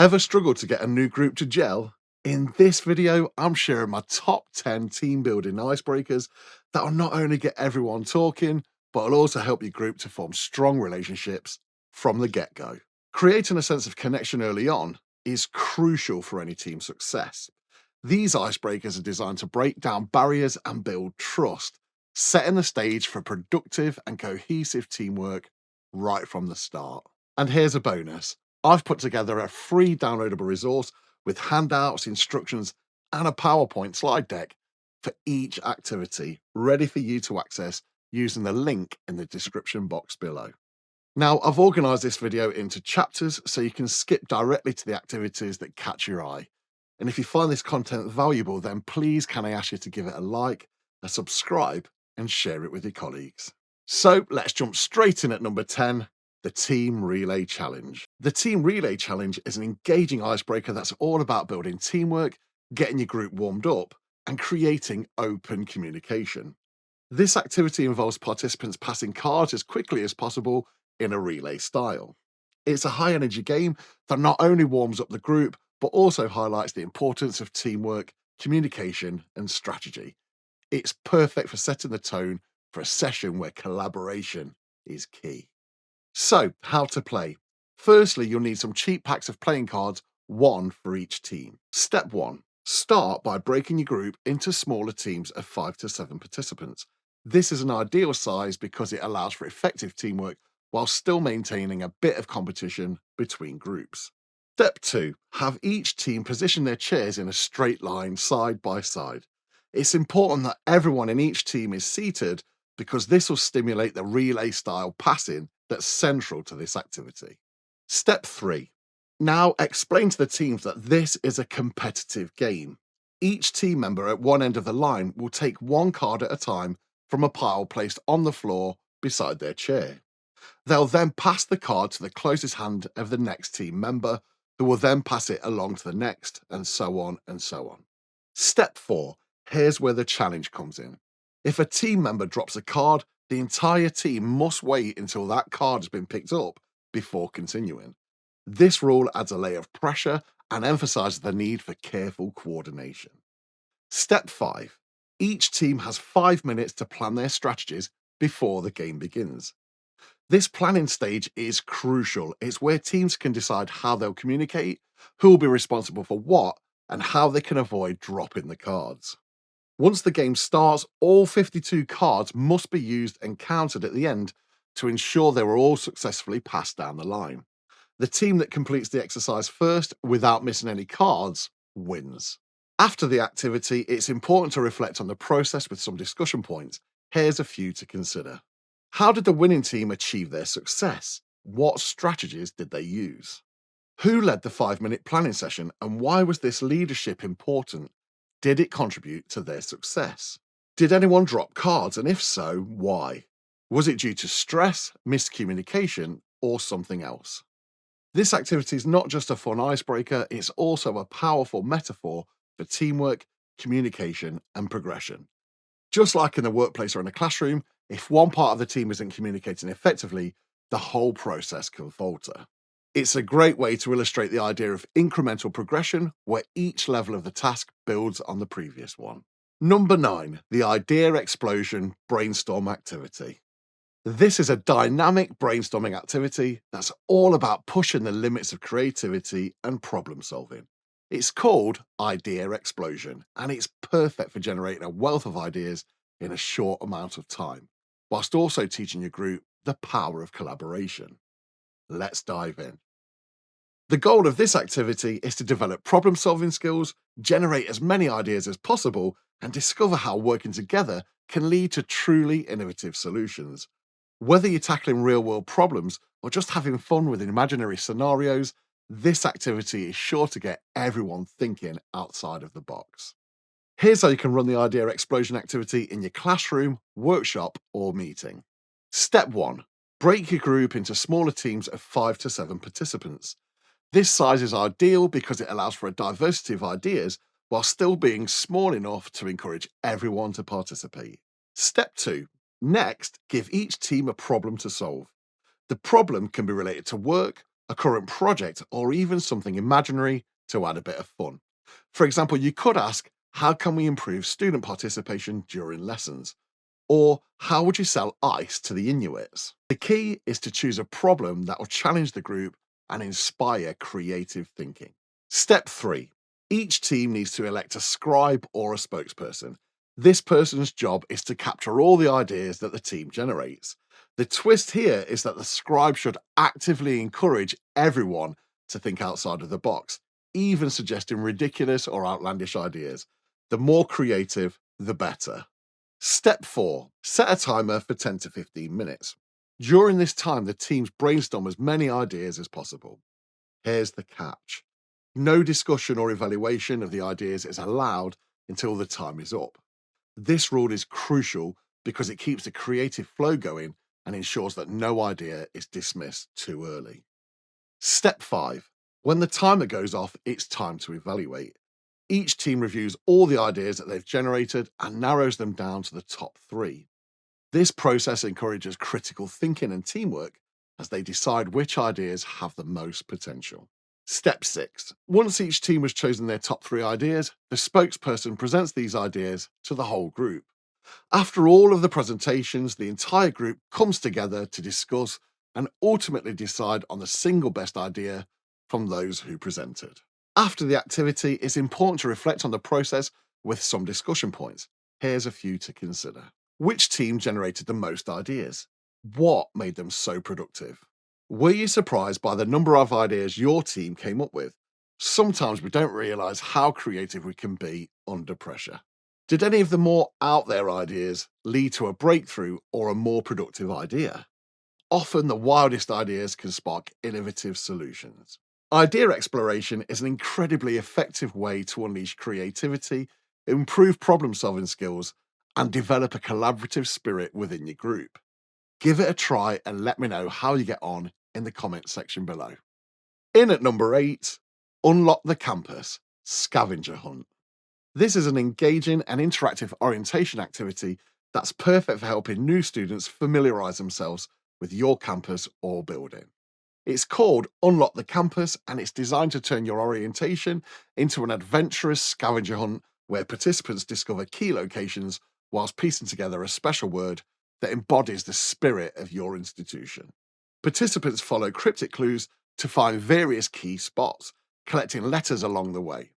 Ever struggled to get a new group to gel? In this video, I'm sharing my top 10 team building icebreakers that will not only get everyone talking, but will also help your group to form strong relationships from the get-go. Creating a sense of connection early on is crucial for any team success. These icebreakers are designed to break down barriers and build trust, setting the stage for productive and cohesive teamwork right from the start. And here's a bonus. I've put together a free downloadable resource with handouts, instructions, and a PowerPoint slide deck for each activity, ready for you to access using the link in the description box below. Now, I've organized this video into chapters so you can skip directly to the activities that catch your eye. And if you find this content valuable, then please can I ask you to give it a like, a subscribe, and share it with your colleagues. So let's jump straight in at number 10, the Team Relay Challenge. The Team Relay Challenge is an engaging icebreaker that's all about building teamwork, getting your group warmed up, and creating open communication. This activity involves participants passing cards as quickly as possible in a relay style. It's a high energy game that not only warms up the group, but also highlights the importance of teamwork, communication, and strategy. It's perfect for setting the tone for a session where collaboration is key. So, how to play? Firstly, you'll need some cheap packs of playing cards, one for each team. Step 1. Start by breaking your group into smaller teams of 5 to 7 participants. This is an ideal size because it allows for effective teamwork while still maintaining a bit of competition between groups. Step 2. Have each team position their chairs in a straight line side by side. It's important that everyone in each team is seated because this will stimulate the relay style passing that's central to this activity. Step 3. Now explain to the teams that this is a competitive game. Each team member at one end of the line will take one card at a time from a pile placed on the floor beside their chair. They'll then pass the card to the closest hand of the next team member, who will then pass it along to the next, and so on and so on. Step 4. Here's where the challenge comes in. If a team member drops a card, the entire team must wait until that card has been picked up before continuing. This rule adds a layer of pressure and emphasizes the need for careful coordination. Step 5. Each team has 5 minutes to plan their strategies before the game begins. This planning stage is crucial. It's where teams can decide how they'll communicate, who will be responsible for what, and how they can avoid dropping the cards. Once the game starts, all 52 cards must be used and counted at the end to ensure they were all successfully passed down the line. The team that completes the exercise first without missing any cards wins. After the activity, it's important to reflect on the process with some discussion points. Here's a few to consider. How did the winning team achieve their success? What strategies did they use? Who led the 5-minute planning session, and why was this leadership important? Did it contribute to their success? Did anyone drop cards, and if so, why? Was it due to stress, miscommunication, or something else? This activity is not just a fun icebreaker, it's also a powerful metaphor for teamwork, communication, and progression. Just like in the workplace or in a classroom, if one part of the team isn't communicating effectively, the whole process can falter. It's a great way to illustrate the idea of incremental progression, where each level of the task builds on the previous one. Number 9, the idea explosion brainstorm activity. This is a dynamic brainstorming activity that's all about pushing the limits of creativity and problem solving. It's called Idea Explosion, and it's perfect for generating a wealth of ideas in a short amount of time, whilst also teaching your group the power of collaboration. Let's dive in. The goal of this activity is to develop problem-solving skills, generate as many ideas as possible, and discover how working together can lead to truly innovative solutions. Whether you're tackling real-world problems or just having fun with imaginary scenarios, this activity is sure to get everyone thinking outside of the box. Here's how you can run the Idea Explosion activity in your classroom, workshop, or meeting. Step 1. Break your group into smaller teams of 5 to 7 participants. This size is ideal because it allows for a diversity of ideas while still being small enough to encourage everyone to participate. Step 2. Next, give each team a problem to solve. The problem can be related to work, a current project, or even something imaginary to add a bit of fun. For example, you could ask, how can we improve student participation during lessons? Or how would you sell ice to the Inuits? The key is to choose a problem that will challenge the group and inspire creative thinking. Step 3. Each team needs to elect a scribe or a spokesperson. This person's job is to capture all the ideas that the team generates. The twist here is that the scribe should actively encourage everyone to think outside of the box, even suggesting ridiculous or outlandish ideas. The more creative, the better. Step 4. Set a timer for 10 to 15 minutes. During this time, the teams brainstorm as many ideas as possible. Here's the catch. No discussion or evaluation of the ideas is allowed until the time is up. This rule is crucial because it keeps the creative flow going and ensures that no idea is dismissed too early. Step 5. When the timer goes off, it's time to evaluate. Each team reviews all the ideas that they've generated and narrows them down to the top 3. This process encourages critical thinking and teamwork as they decide which ideas have the most potential. Step 6. Once each team has chosen their top 3 ideas, the spokesperson presents these ideas to the whole group. After all of the presentations, the entire group comes together to discuss and ultimately decide on the single best idea from those who presented. After the activity, it's important to reflect on the process with some discussion points. Here's a few to consider. Which team generated the most ideas? What made them so productive? Were you surprised by the number of ideas your team came up with? Sometimes we don't realize how creative we can be under pressure. Did any of the more out there ideas lead to a breakthrough or a more productive idea? Often the wildest ideas can spark innovative solutions. Idea exploration is an incredibly effective way to unleash creativity, improve problem-solving skills, and develop a collaborative spirit within your group. Give it a try and let me know how you get on in the comments section below. In at number 8, unlock the campus, scavenger hunt. This is an engaging and interactive orientation activity that's perfect for helping new students familiarize themselves with your campus or building. It's called Unlock the Campus, and it's designed to turn your orientation into an adventurous scavenger hunt where participants discover key locations whilst piecing together a special word that embodies the spirit of your institution. Participants follow cryptic clues to find various key spots, collecting letters along the way.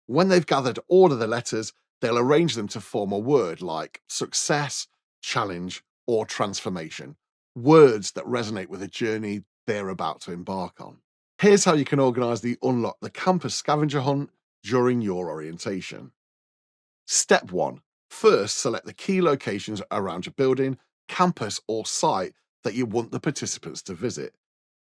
When they've gathered all of the letters, they'll arrange them to form a word like success, challenge, or transformation, words that resonate with the journey they're about to embark on. Here's how you can organize the Unlock the Campus scavenger hunt during your orientation. Step 1. First, select the key locations around your building, campus, or site that you want the participants to visit.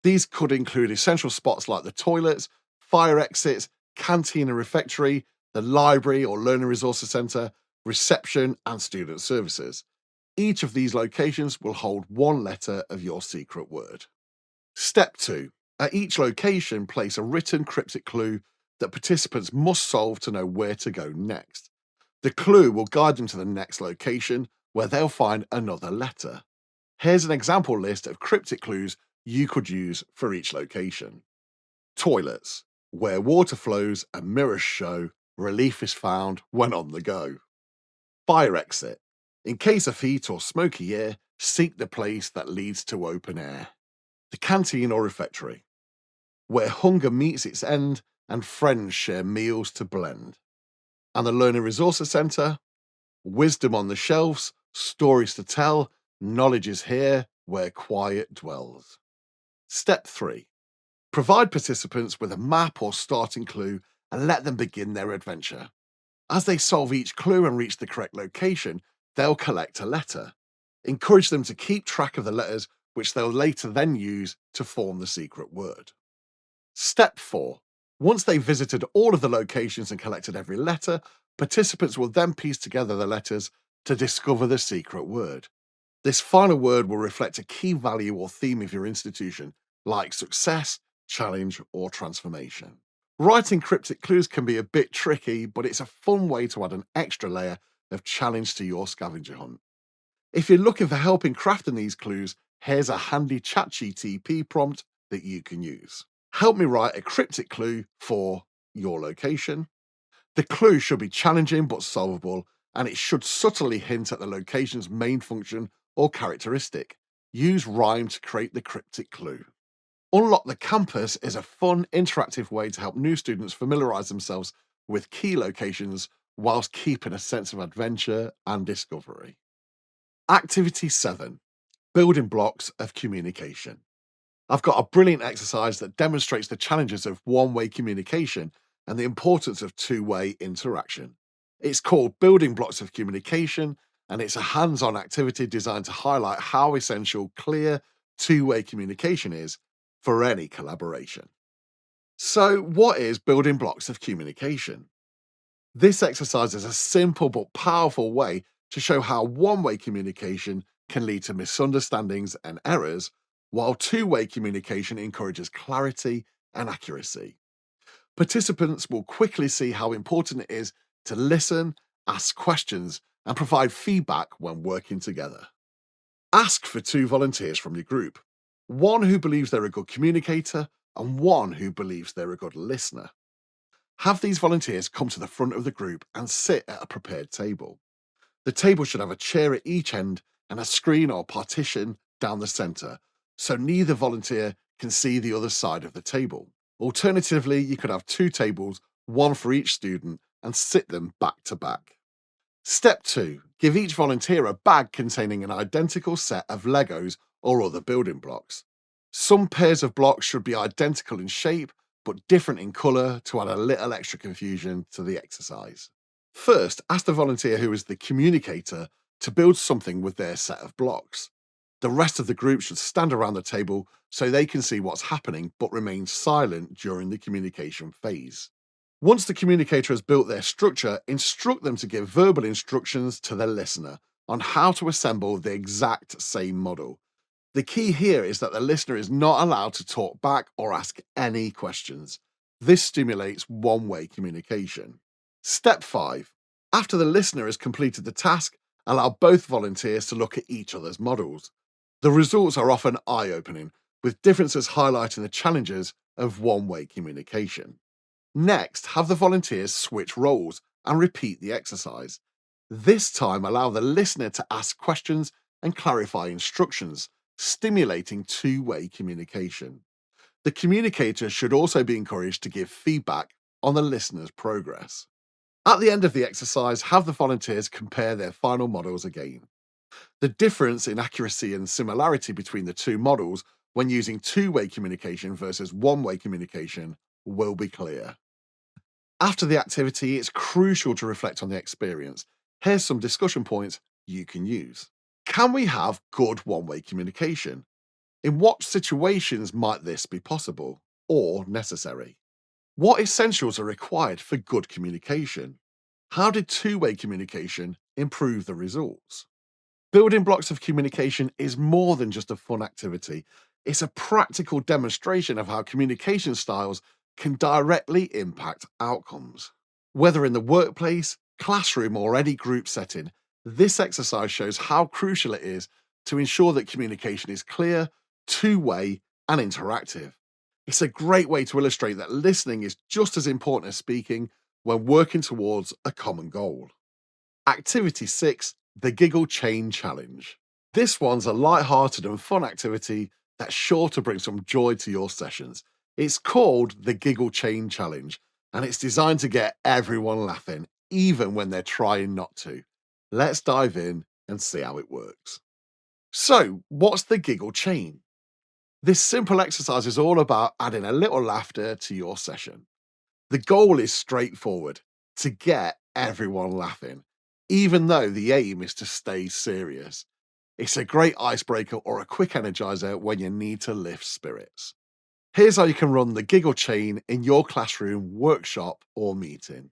These could include essential spots like the toilets, fire exits, canteen and refectory, the library or learning resources centre, reception, and student services. Each of these locations will hold one letter of your secret word. Step 2. At each location, place a written cryptic clue that participants must solve to know where to go next. The clue will guide them to the next location, where they'll find another letter. Here's an example list of cryptic clues you could use for each location. Toilets, where water flows and mirrors show, relief is found when on the go. Fire exit, in case of heat or smoky air, seek the place that leads to open air. The canteen or refectory, where hunger meets its end and friends share meals to blend. And the Learning Resources Centre, wisdom on the shelves, stories to tell, knowledge is here where quiet dwells. Step 3. Provide participants with a map or starting clue and let them begin their adventure. As they solve each clue and reach the correct location, they'll collect a letter. Encourage them to keep track of the letters, which they'll later then use to form the secret word. Step 4. Once they've visited all of the locations and collected every letter, participants will then piece together the letters to discover the secret word. This final word will reflect a key value or theme of your institution, like success, challenge, or transformation. Writing cryptic clues can be a bit tricky, but it's a fun way to add an extra layer of challenge to your scavenger hunt. If you're looking for help in crafting these clues, here's a handy ChatGPT prompt that you can use. Help me write a cryptic clue for your location. The clue should be challenging but solvable, and it should subtly hint at the location's main function or characteristic. Use rhyme to create the cryptic clue. Unlock the Campus is a fun, interactive way to help new students familiarise themselves with key locations whilst keeping a sense of adventure and discovery. Activity 7, Building Blocks of Communication. I've got a brilliant exercise that demonstrates the challenges of one-way communication and the importance of two-way interaction. It's called Building Blocks of Communication, and it's a hands-on activity designed to highlight how essential clear two-way communication is for any collaboration. So, what is Building Blocks of Communication? This exercise is a simple but powerful way to show how one-way communication can lead to misunderstandings and errors, while two-way communication encourages clarity and accuracy. Participants will quickly see how important it is to listen, ask questions, and provide feedback when working together. Ask for 2 volunteers from your group, one who believes they're a good communicator and one who believes they're a good listener. Have these volunteers come to the front of the group and sit at a prepared table. The table should have a chair at each end and a screen or partition down the centre, so neither volunteer can see the other side of the table. Alternatively, you could have 2 tables, one for each student, and sit them back to back. Step 2. Give each volunteer a bag containing an identical set of Legos or other building blocks. Some pairs of blocks should be identical in shape, but different in colour to add a little extra confusion to the exercise. First, ask the volunteer who is the communicator to build something with their set of blocks. The rest of the group should stand around the table so they can see what's happening but remain silent during the communication phase. Once the communicator has built their structure, instruct them to give verbal instructions to the listener on how to assemble the exact same model. The key here is that the listener is not allowed to talk back or ask any questions. This stimulates one-way communication. Step 5. After the listener has completed the task, allow both volunteers to look at each other's models. The results are often eye-opening, with differences highlighting the challenges of one-way communication. Next, have the volunteers switch roles and repeat the exercise. This time, allow the listener to ask questions and clarify instructions, stimulating two-way communication. The communicator should also be encouraged to give feedback on the listener's progress. At the end of the exercise, have the volunteers compare their final models again. The difference in accuracy and similarity between the 2 models when using two-way communication versus one-way communication will be clear. After the activity, it's crucial to reflect on the experience. Here's some discussion points you can use. Can we have good one-way communication? In what situations might this be possible or necessary? What essentials are required for good communication? How did two-way communication improve the results? Building blocks of communication is more than just a fun activity. It's a practical demonstration of how communication styles can directly impact outcomes. Whether in the workplace, classroom, or any group setting, this exercise shows how crucial it is to ensure that communication is clear, two-way, and interactive. It's a great way to illustrate that listening is just as important as speaking when working towards a common goal. Activity 6, the Giggle Chain Challenge. This one's a light-hearted and fun activity that's sure to bring some joy to your sessions. It's called the Giggle Chain Challenge, and it's designed to get everyone laughing, even when they're trying not to. Let's dive in and see how it works. So, what's the Giggle Chain? This simple exercise is all about adding a little laughter to your session. The goal is straightforward, to get everyone laughing, even though the aim is to stay serious. It's a great icebreaker or a quick energizer when you need to lift spirits. Here's how you can run the Giggle Chain in your classroom, workshop, or meeting.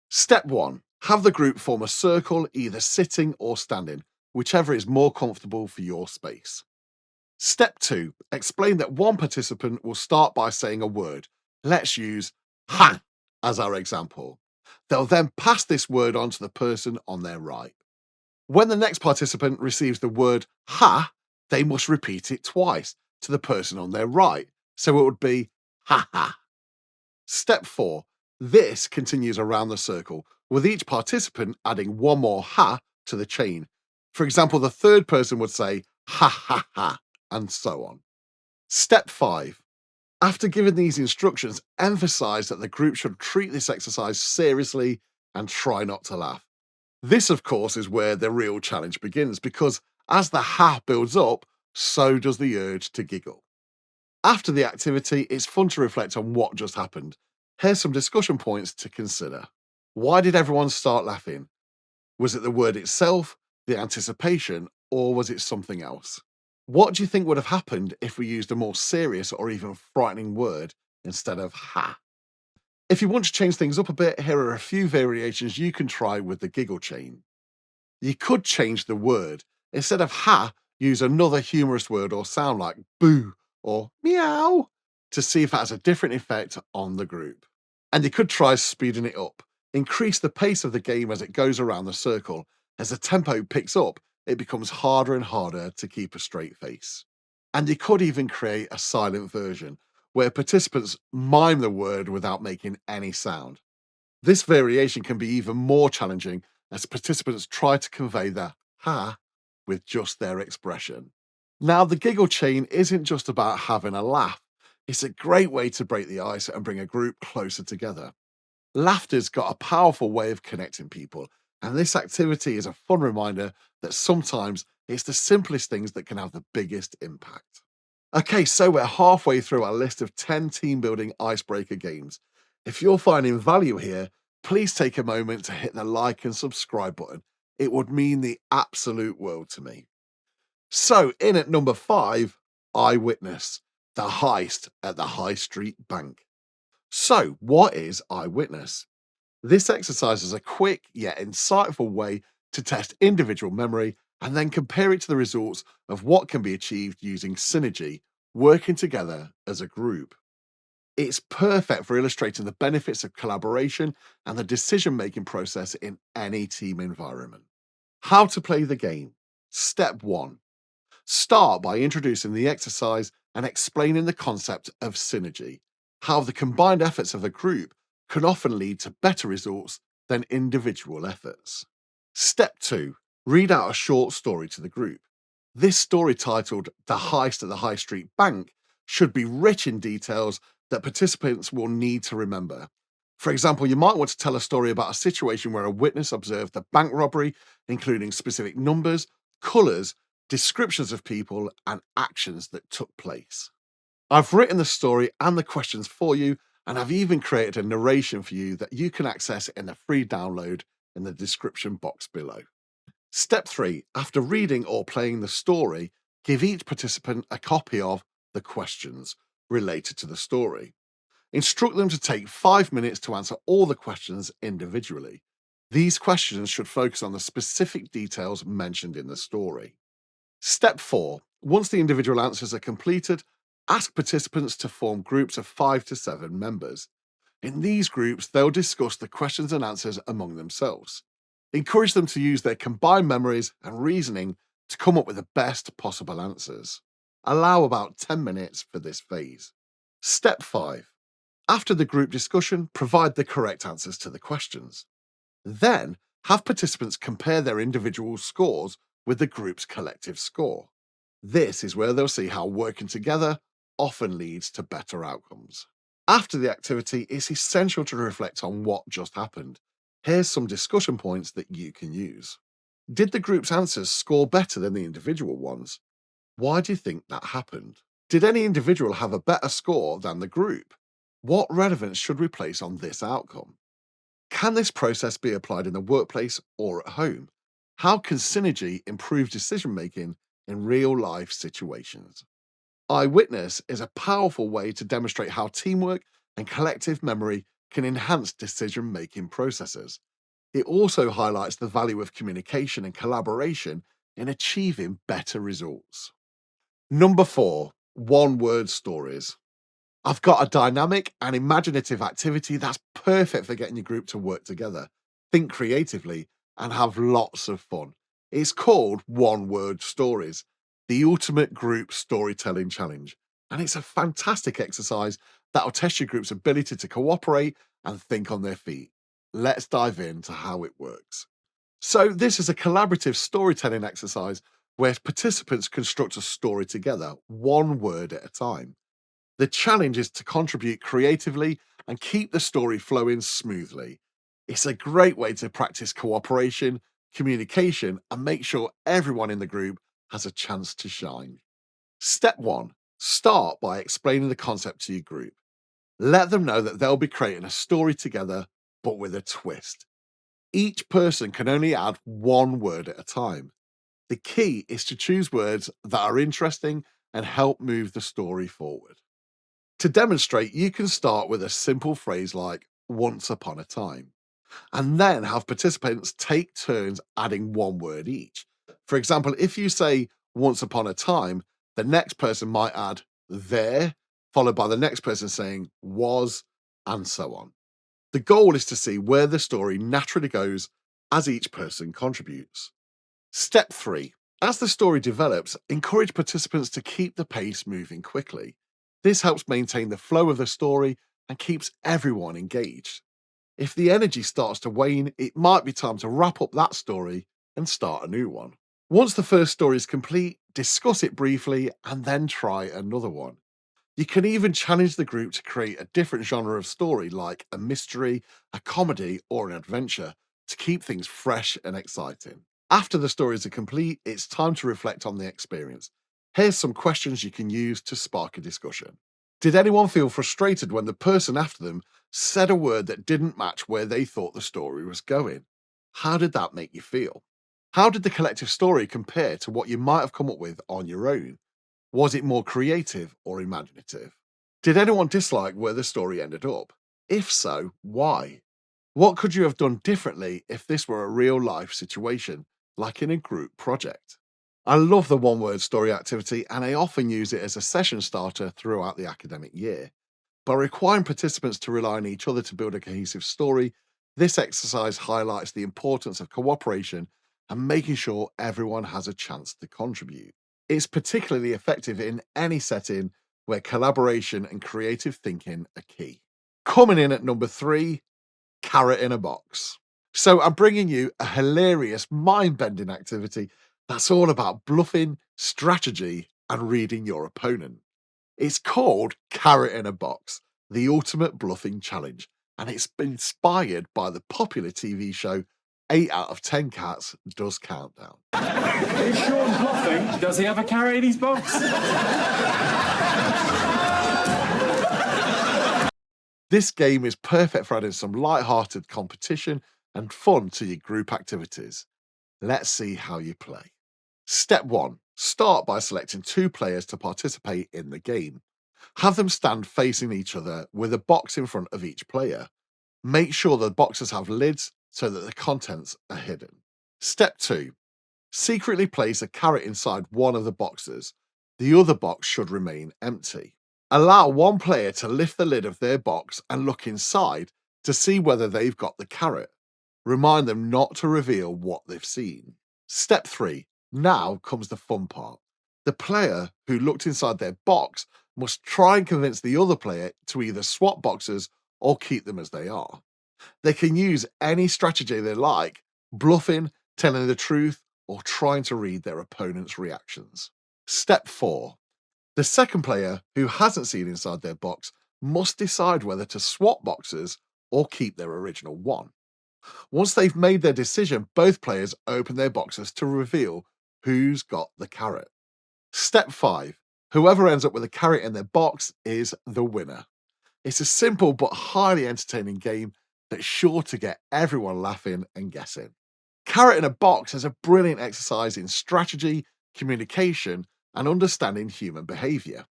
Step 1. Have the group form a circle, either sitting or standing, whichever is more comfortable for your space. Step 2. Explain that one participant will start by saying a word. Let's use ha as our example. They'll then pass this word on to the person on their right. When the next participant receives the word ha, they must repeat it twice to the person on their right. So it would be Ha ha. Step 4. This continues around the circle, with each participant adding one more ha to the chain. For example, the third person would say ha ha ha, and so on. Step 5. After giving these instructions, emphasize that the group should treat this exercise seriously and try not to laugh. This, of course, is where the real challenge begins, because as the ha builds up, so does the urge to giggle. After the activity, it's fun to reflect on what just happened. Here's some discussion points to consider. Why did everyone start laughing? Was it the word itself, the anticipation, or was it something else? What do you think would have happened if we used a more serious or even frightening word instead of ha? If you want to change things up a bit, here are a few variations you can try with the giggle chain. You could change the word. Instead of ha, use another humorous word or sound like boo or meow to see if it has a different effect on the group. And you could try speeding it up. Increase the pace of the game as it goes around the circle. As the tempo picks up, it becomes harder and harder to keep a straight face. And you could even create a silent version where participants mime the word without making any sound. This variation can be even more challenging as participants try to convey the ha with just their expression. Now, the giggle chain isn't just about having a laugh. It's a great way to break the ice and bring a group closer together. Laughter's got a powerful way of connecting people, and this activity is a fun reminder that sometimes it's the simplest things that can have the biggest impact. Okay, so we're halfway through our list of 10 team building icebreaker games. If you're finding value here, please take a moment to hit the like and subscribe button. It would mean the absolute world to me. So, in at number 5, Eyewitness, the heist at the High Street Bank. So, what is Eyewitness? This exercise is a quick yet insightful way to test individual memory and then compare it to the results of what can be achieved using synergy, working together as a group. It's perfect for illustrating the benefits of collaboration and the decision making process in any team environment. How to play the game. Step 1. Start by introducing the exercise and explaining the concept of synergy, how the combined efforts of a group can often lead to better results than individual efforts. Step 2. Read out a short story to the group. This story, titled The Heist at the High Street Bank, should be rich in details that participants will need to remember. For example, you might want to tell a story about a situation where a witness observed the bank robbery, including specific numbers, colours, descriptions of people, and actions that took place. I've written the story and the questions for you, and I've even created a narration for you that you can access in the free download in the description box below. Step 3. After reading or playing the story, give each participant a copy of the questions related to the story. Instruct them to take 5 minutes to answer all the questions individually. These questions should focus on the specific details mentioned in the story. Step 4. Once the individual answers are completed, ask participants to form groups of 5 to 7 members. In these groups, they'll discuss the questions and answers among themselves. Encourage them to use their combined memories and reasoning to come up with the best possible answers. Allow about 10 minutes for this phase. Step 5. After the group discussion, provide the correct answers to the questions. Then, have participants compare their individual scores with the group's collective score. This is where they'll see how working together often leads to better outcomes. After the activity, it's essential to reflect on what just happened. Here's some discussion points that you can use. Did the group's answers score better than the individual ones? Why do you think that happened? Did any individual have a better score than the group? What relevance should we place on this outcome? Can this process be applied in the workplace or at home? How can synergy improve decision making in real life situations? Eyewitness is a powerful way to demonstrate how teamwork and collective memory can enhance decision making processes. It also highlights the value of communication and collaboration in achieving better results. Number 4, one word stories. I've got a dynamic and imaginative activity that's perfect for getting your group to work together, think creatively, and have lots of fun. It's called One Word Stories, the ultimate group storytelling challenge. And it's a fantastic exercise that'll test your group's ability to cooperate and think on their feet. Let's dive into how it works. So, this is a collaborative storytelling exercise where participants construct a story together, one word at a time. The challenge is to contribute creatively and keep the story flowing smoothly. It's a great way to practice cooperation, communication, and make sure everyone in the group has a chance to shine. Step one, start by explaining the concept to your group. Let them know that they'll be creating a story together, but with a twist. Each person can only add one word at a time. The key is to choose words that are interesting and help move the story forward. To demonstrate, you can start with a simple phrase like once upon a time, and then have participants take turns adding one word each. For example, if you say once upon a time, the next person might add there, followed by the next person saying was, and so on. The goal is to see where the story naturally goes as each person contributes. Step three, as the story develops, encourage participants to keep the pace moving quickly. This helps maintain the flow of the story and keeps everyone engaged. If the energy starts to wane, it might be time to wrap up that story and start a new one. Once the first story is complete, discuss it briefly and then try another one. You can even challenge the group to create a different genre of story, like a mystery, a comedy, or an adventure, to keep things fresh and exciting. After the stories are complete, it's time to reflect on the experience. Here's some questions you can use to spark a discussion. Did anyone feel frustrated when the person after them said a word that didn't match where they thought the story was going? How did that make you feel? How did the collective story compare to what you might have come up with on your own? Was it more creative or imaginative? Did anyone dislike where the story ended up? If so, why? What could you have done differently if this were a real life situation, like in a group project? I love the one word story activity, and I often use it as a session starter throughout the academic year. By requiring participants to rely on each other to build a cohesive story, this exercise highlights the importance of cooperation and making sure everyone has a chance to contribute. It's particularly effective in any setting where collaboration and creative thinking are key. Coming in at number three, carrot in a box. So I'm bringing you a hilarious, mind-bending activity that's all about bluffing, strategy, and reading your opponent. It's called Carrot in a Box, the ultimate bluffing challenge, and it's been inspired by the popular TV show 8 out of 10 Cats Does Countdown. Is Sean bluffing? Does he have a carrot in his box? This game is perfect for adding some light-hearted competition and fun to your group activities. Let's see how you play. Step one, start by selecting 2 players to participate in the game. Have them stand facing each other with a box in front of each player. Make sure the boxes have lids so that the contents are hidden. Step two, secretly place a carrot inside one of the boxes. The other box should remain empty. Allow one player to lift the lid of their box and look inside to see whether they've got the carrot. Remind them not to reveal what they've seen. Step three, now comes the fun part. The player who looked inside their box must try and convince the other player to either swap boxes or keep them as they are. They can use any strategy they like, bluffing, telling the truth, or trying to read their opponent's reactions. Step four, the second player who hasn't seen inside their box must decide whether to swap boxes or keep their original one. Once they've made their decision, both players open their boxes to reveal who's got the carrot. Step five, whoever ends up with a carrot in their box is the winner. It's a simple but highly entertaining game that's sure to get everyone laughing and guessing. Carrot in a Box is a brilliant exercise in strategy, communication, and understanding human behavior.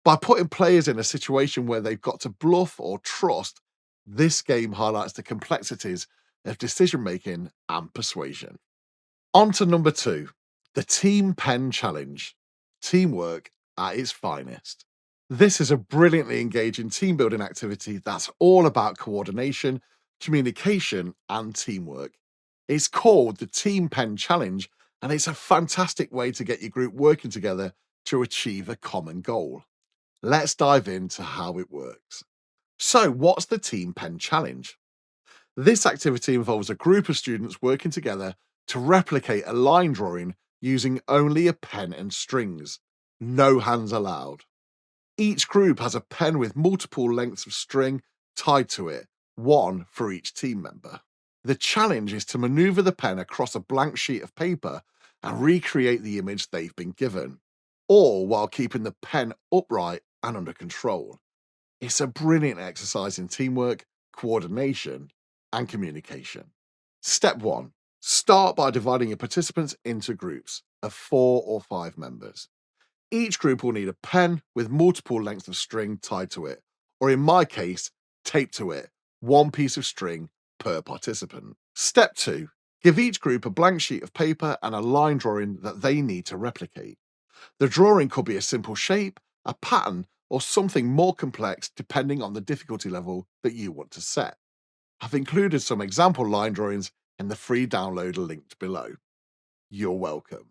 By putting players in a situation where they've got to bluff or trust, this game highlights the complexities of decision making and persuasion. On to number 2, the Team Pen Challenge. Teamwork at its finest. This is a brilliantly engaging team building activity that's all about coordination, communication, and teamwork. It's called the Team Pen Challenge, and it's a fantastic way to get your group working together to achieve a common goal. Let's dive into how it works. So, what's the Team Pen Challenge? This activity involves a group of students working together to replicate a line drawing using only a pen and strings. No hands allowed. Each group has a pen with multiple lengths of string tied to it, one for each team member. The challenge is to maneuver the pen across a blank sheet of paper and recreate the image they've been given, all while keeping the pen upright and under control. It's a brilliant exercise in teamwork, coordination, and communication. Step 1. Start by dividing your participants into groups of 4 or 5 members. Each group will need a pen with multiple lengths of string tied to it, or in my case, taped to it, one piece of string per participant. Step 2. Give each group a blank sheet of paper and a line drawing that they need to replicate. The drawing could be a simple shape, a pattern, or something more complex depending on the difficulty level that you want to set. I've included some example line drawings in the free download linked below. You're welcome.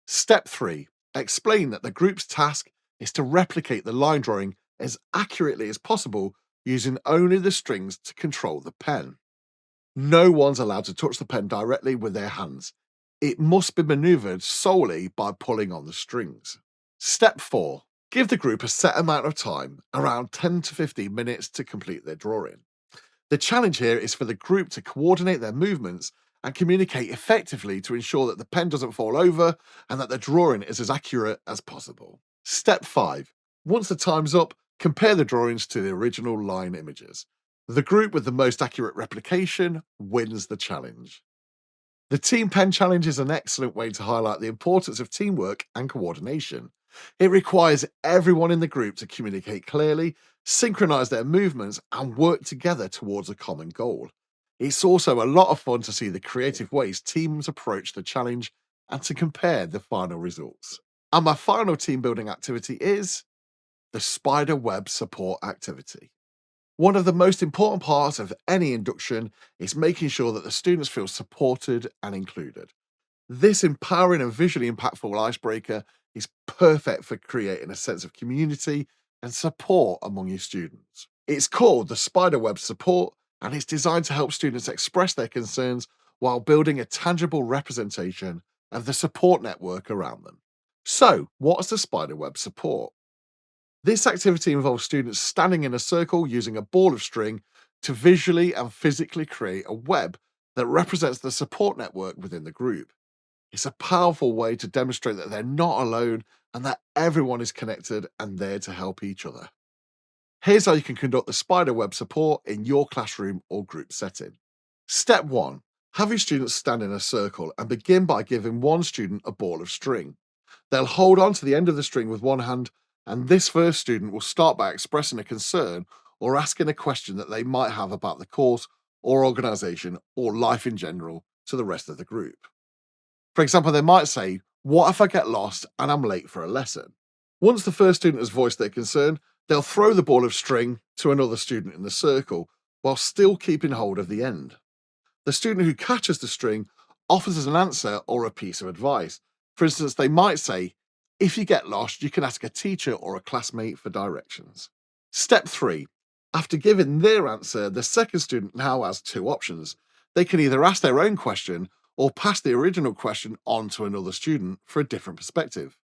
Step 3. Explain that the group's task is to replicate the line drawing as accurately as possible using only the strings to control the pen. No one's allowed to touch the pen directly with their hands. It must be maneuvered solely by pulling on the strings. Step 4. Give the group a set amount of time, around 10 to 15 minutes, to complete their drawing. The challenge here is for the group to coordinate their movements and communicate effectively to ensure that the pen doesn't fall over and that the drawing is as accurate as possible. Step 5. Once the time's up, compare the drawings to the original line images. The group with the most accurate replication wins the challenge. The Team Pen Challenge is an excellent way to highlight the importance of teamwork and coordination. It requires everyone in the group to communicate clearly, synchronize their movements, and work together towards a common goal. It's also a lot of fun to see the creative ways teams approach the challenge and to compare the final results. And my final team building activity is the spider web support activity. One of the most important parts of any induction is making sure that the students feel supported and included. This empowering and visually impactful icebreaker is perfect for creating a sense of community and support among your students. It's called the Spiderweb Support, and it's designed to help students express their concerns while building a tangible representation of the support network around them. So, what's the Spiderweb Support? This activity involves students standing in a circle using a ball of string to visually and physically create a web that represents the support network within the group. It's a powerful way to demonstrate that they're not alone and that everyone is connected and there to help each other. Here's how you can conduct the spiderweb support in your classroom or group setting. Step 1. Have your students stand in a circle and begin by giving one student a ball of string. They'll hold on to the end of the string with one hand, and this first student will start by expressing a concern or asking a question that they might have about the course or organisation or life in general to the rest of the group. For example, they might say, "What if I get lost and I'm late for a lesson?" Once the first student has voiced their concern, they'll throw the ball of string to another student in the circle while still keeping hold of the end. The student who catches the string offers us an answer or a piece of advice. For instance, they might say, "If you get lost, you can ask a teacher or a classmate for directions." Step 3. After giving their answer, the second student now has two options. They can either ask their own question or pass the original question on to another student for a different perspective.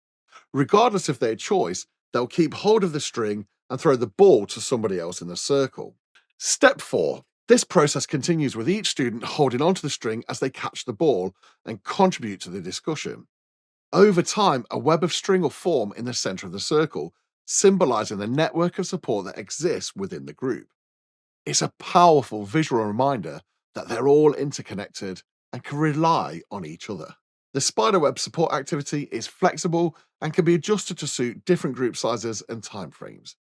Regardless of their choice, they'll keep hold of the string and throw the ball to somebody else in the circle. Step 4. This process continues with each student holding onto the string as they catch the ball and contribute to the discussion. Over time, a web of string will form in the center of the circle, symbolizing the network of support that exists within the group. It's a powerful visual reminder that they're all interconnected and can rely on each other. The spiderweb support activity is flexible and can be adjusted to suit different group sizes and timeframes.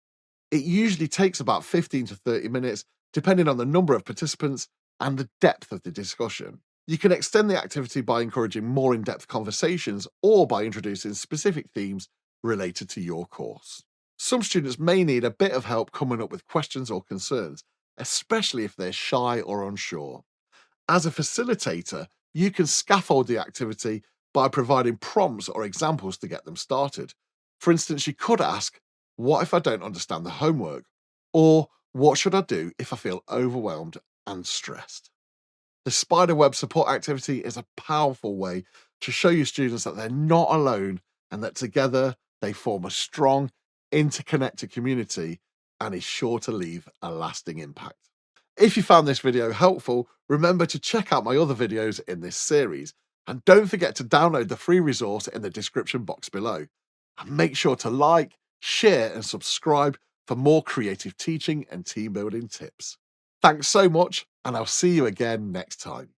It usually takes about 15 to 30 minutes, depending on the number of participants and the depth of the discussion. You can extend the activity by encouraging more in-depth conversations or by introducing specific themes related to your course. Some students may need a bit of help coming up with questions or concerns, especially if they're shy or unsure. As a facilitator, you can scaffold the activity by providing prompts or examples to get them started. For instance, you could ask, What if I don't understand the homework? Or what should I do if I feel overwhelmed and stressed? The spiderweb support activity is a powerful way to show your students that they're not alone and that together they form a strong, interconnected community and is sure to leave a lasting impact. If you found this video helpful, remember to check out my other videos in this series. And don't forget to download the free resource in the description box below. And make sure to like, share, and subscribe for more creative teaching and team building tips. Thanks so much, and I'll see you again next time.